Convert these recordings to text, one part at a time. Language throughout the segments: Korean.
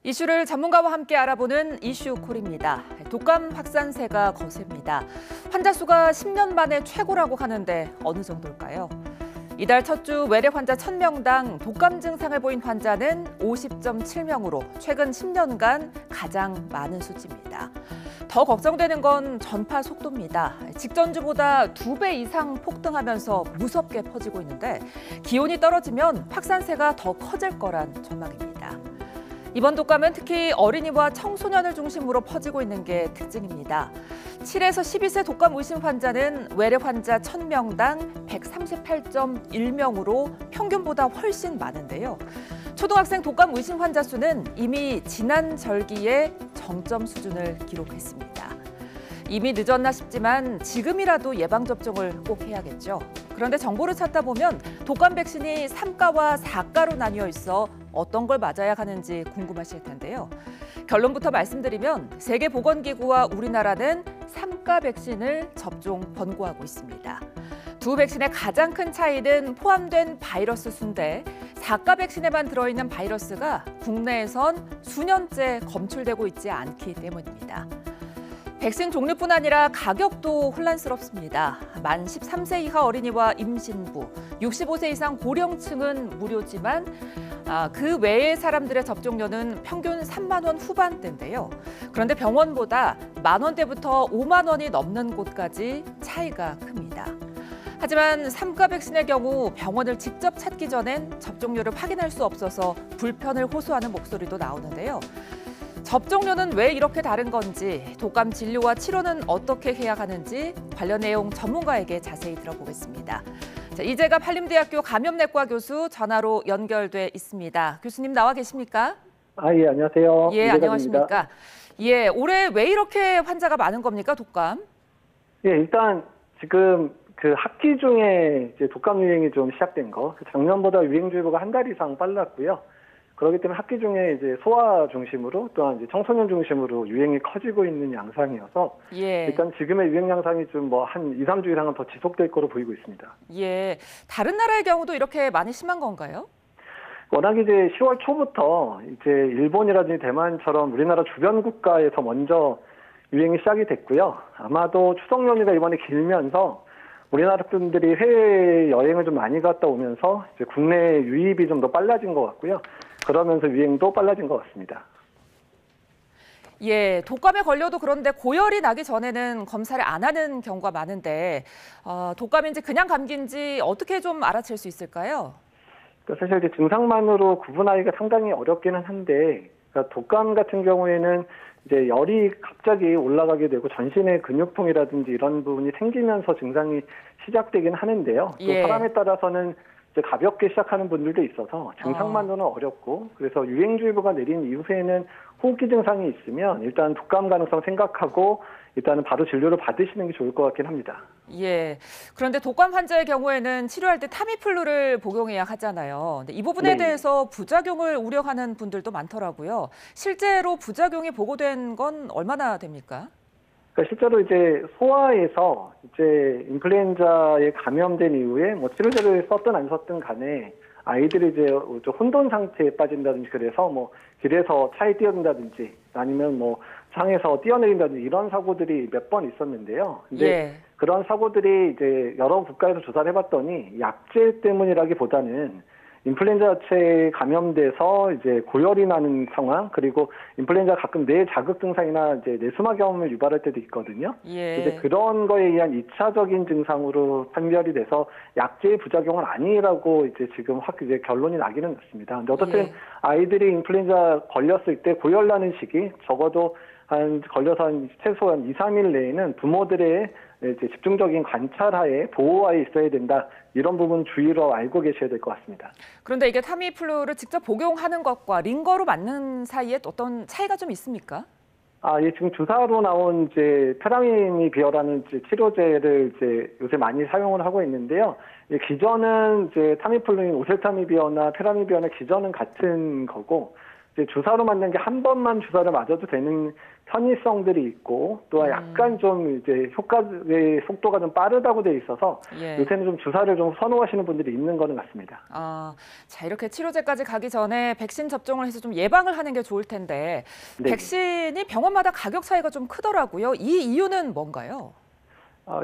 이슈를 전문가와 함께 알아보는 이슈콜입니다. 독감 확산세가 거셉니다. 환자 수가 10년 만에 최고라고 하는데 어느 정도일까요? 이달 첫 주 외래 환자 1000명당 독감 증상을 보인 환자는 50.7명으로 최근 10년간 가장 많은 수치입니다. 더 걱정되는 건 전파 속도입니다. 직전주보다 2배 이상 폭등하면서 무섭게 퍼지고 있는데 기온이 떨어지면 확산세가 더 커질 거란 전망입니다. 이번 독감은 특히 어린이와 청소년을 중심으로 퍼지고 있는 게 특징입니다. 7에서 12세 독감 의심 환자는 외래 환자 1000명당 138.1명으로 평균보다 훨씬 많은데요. 초등학생 독감 의심 환자 수는 이미 지난 절기에 정점 수준을 기록했습니다. 이미 늦었나 싶지만 지금이라도 예방접종을 꼭 해야겠죠. 그런데 정보를 찾다 보면 독감 백신이 3가와 4가로 나뉘어 있어 어떤 걸 맞아야 하는지 궁금하실 텐데요. 결론부터 말씀드리면 세계보건기구와 우리나라는 3가 백신을 접종 권고하고 있습니다. 두 백신의 가장 큰 차이는 포함된 바이러스 수인데 4가 백신에만 들어있는 바이러스가 국내에선 수년째 검출되고 있지 않기 때문입니다. 백신 종류뿐 아니라 가격도 혼란스럽습니다. 만 13세 이하 어린이와 임신부, 65세 이상 고령층은 무료지만 그 외의 사람들의 접종료는 평균 3만 원 후반대인데요. 그런데 병원보다 만 원대부터 5만 원이 넘는 곳까지 차이가 큽니다. 하지만 3가 백신의 경우 병원을 직접 찾기 전엔 접종료를 확인할 수 없어서 불편을 호소하는 목소리도 나오는데요. 접종료는 왜 이렇게 다른 건지, 독감 진료와 치료는 어떻게 해야 하는지 관련 내용 전문가에게 자세히 들어보겠습니다. 자, 이재갑 한림대학교 감염내과 교수 전화로 연결돼 있습니다. 교수님 나와 계십니까? 예, 안녕하세요. 예, 안녕하십니까? 예, 올해 왜 이렇게 환자가 많은 겁니까, 독감? 예, 일단 지금 그 학기 중에 이제 독감 유행이 좀 시작된 거, 작년보다 유행주의보가 한 달 이상 빨랐고요. 그렇기 때문에 학기 중에 이제 소아 중심으로 또한 이제 청소년 중심으로 유행이 커지고 있는 양상이어서 일단 지금의 유행 양상이 좀 뭐 한 2, 3주 이상은 더 지속될 거로 보이고 있습니다. 예, 다른 나라의 경우도 이렇게 많이 심한 건가요? 워낙 이제 10월 초부터 이제 일본이라든지 대만처럼 우리나라 주변 국가에서 먼저 유행이 시작이 됐고요. 아마도 추석 연휴가 이번에 길면서 우리나라 분들이 해외 여행을 좀 많이 갔다 오면서 이제 국내 유입이 좀 더 빨라진 것 같고요. 그러면서 유행도 빨라진 것 같습니다. 예, 독감에 걸려도 그런데 고열이 나기 전에는 검사를 안 하는 경우가 많은데 독감인지 그냥 감기인지 어떻게 좀 알아챌 수 있을까요? 그러니까 사실 이제 증상만으로 구분하기가 상당히 어렵기는 한데, 그러니까 독감 같은 경우에는 이제 열이 갑자기 올라가게 되고 전신에 근육통이라든지 이런 부분이 생기면서 증상이 시작되긴 하는데요. 또 사람에 따라서는 이제 가볍게 시작하는 분들도 있어서 증상만으로는 어렵고, 그래서 유행주의보가 내린 이후에는 호흡기 증상이 있으면 일단 독감 가능성 생각하고 일단은 바로 진료를 받으시는 게 좋을 것 같긴 합니다. 예. 그런데 독감 환자의 경우에는 치료할 때 타미플루를 복용해야 하잖아요. 근데 이 부분에 대해서 부작용을 우려하는 분들도 많더라고요. 실제로 부작용이 보고된 건 얼마나 됩니까? 그러니까 실제로 이제 소아에서 이제 인플루엔자에 감염된 이후에 뭐 치료제를 썼든 안 썼든 간에 아이들이 이제 좀 혼돈 상태에 빠진다든지, 그래서 뭐 길에서 차에 뛰어든다든지 아니면 뭐 상에서 뛰어내린다든지 이런 사고들이 몇 번 있었는데요. 근데 그런 사고들이 이제 여러 국가에서 조사를 해봤더니 약제 때문이라기보다는 인플루엔자 자체에 감염돼서 이제 고열이 나는 상황, 그리고 인플루엔자 가끔 뇌 자극 증상이나 이제 뇌수막염을 유발할 때도 있거든요. 이제 그런 거에 의한 2차적인 증상으로 판별이 돼서 약제의 부작용은 아니라고 이제 지금 이제 결론이 나기는 났습니다. 근데 어떻든 아이들이 인플루엔자 걸렸을 때 고열 나는 시기 적어도 걸려서 최소한 2, 3일 내에는 부모들의 이제 집중적인 관찰하에 보호하에 있어야 된다. 이런 부분 주의로 알고 계셔야 될 것 같습니다. 그런데 이게 타미플루를 직접 복용하는 것과 링거로 맞는 사이에 어떤 차이가 좀 있습니까? 예, 지금 주사로 나온 이제 테라미비어라는 이제 치료제를 이제 요새 많이 사용을 하고 있는데요. 기전은 이제 타미플루인 오셀타미비어나 테라미비어나 기전은 같은 거고, 이제 주사로 맞는 게 한 번만 주사를 맞아도 되는 편의성들이 있고 또 약간 좀 이제 효과의 속도가 좀 빠르다고 돼 있어서 예. 요새는 좀 주사를 좀 선호하시는 분들이 있는 거는 같습니다. 자, 이렇게 치료제까지 가기 전에 백신 접종을 해서 좀 예방을 하는 게 좋을 텐데 네. 백신이 병원마다 가격 차이가 좀 크더라고요. 이 이유는 뭔가요?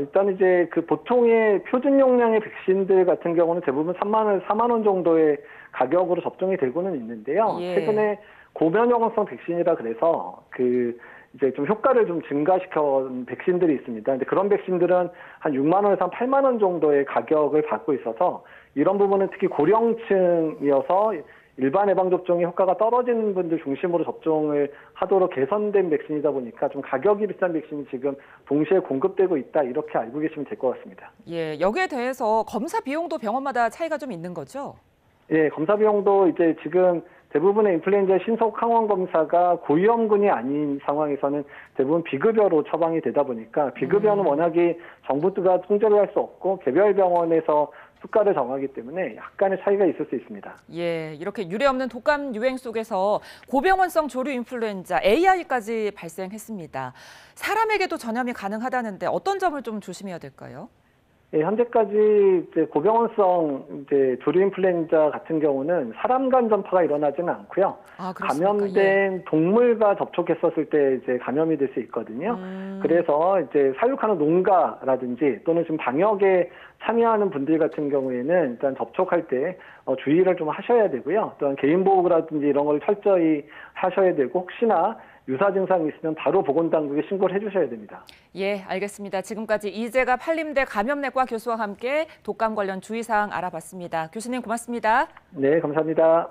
일단 이제 그 보통의 표준 용량의 백신들 같은 경우는 대부분 4만 원 정도의 가격으로 접종이 되고는 있는데요. 예. 최근에 고면역성성 백신이라 그래서 그 이제 좀 효과를 좀 증가시켜온 백신들이 있습니다. 근데 그런 백신들은 한 6만 원에서 한 8만 원 정도의 가격을 받고 있어서 이런 부분은 특히 고령층이어서 일반 예방접종의 효과가 떨어지는 분들 중심으로 접종을 하도록 개선된 백신이다 보니까 좀 가격이 비싼 백신이 지금 동시에 공급되고 있다 이렇게 알고 계시면 될 것 같습니다. 예, 여기에 대해서 검사 비용도 병원마다 차이가 좀 있는 거죠? 예, 검사 비용도 이제 지금 대부분의 인플루엔자 신속 항원 검사가 고위험군이 아닌 상황에서는 대부분 비급여로 처방이 되다 보니까 비급여는 워낙에 정부가 통제를 할 수 없고 개별 병원에서 수가를 정하기 때문에 약간의 차이가 있을 수 있습니다. 예, 이렇게 유례없는 독감 유행 속에서 고병원성 조류 인플루엔자 AI까지 발생했습니다. 사람에게도 전염이 가능하다는데 어떤 점을 좀 조심해야 될까요? 예, 현재까지 이제 고병원성 이제 조류 인플루엔자 같은 경우는 사람 간 전파가 일어나지는 않고요. 그렇습니까? 감염된 예. 동물과 접촉했었을 때 이제 감염이 될 수 있거든요. 그래서 이제 사육하는 농가라든지 또는 지금 방역에 참여하는 분들 같은 경우에는 일단 접촉할 때 주의를 좀 하셔야 되고요. 또한 개인 보호라든지 이런 걸 철저히 하셔야 되고 혹시나 유사 증상이 있으면 바로 보건당국에 신고를 해주셔야 됩니다. 예, 알겠습니다. 지금까지 이재갑 한림대 감염내과 교수와 함께 독감 관련 주의사항 알아봤습니다. 교수님 고맙습니다. 네, 감사합니다.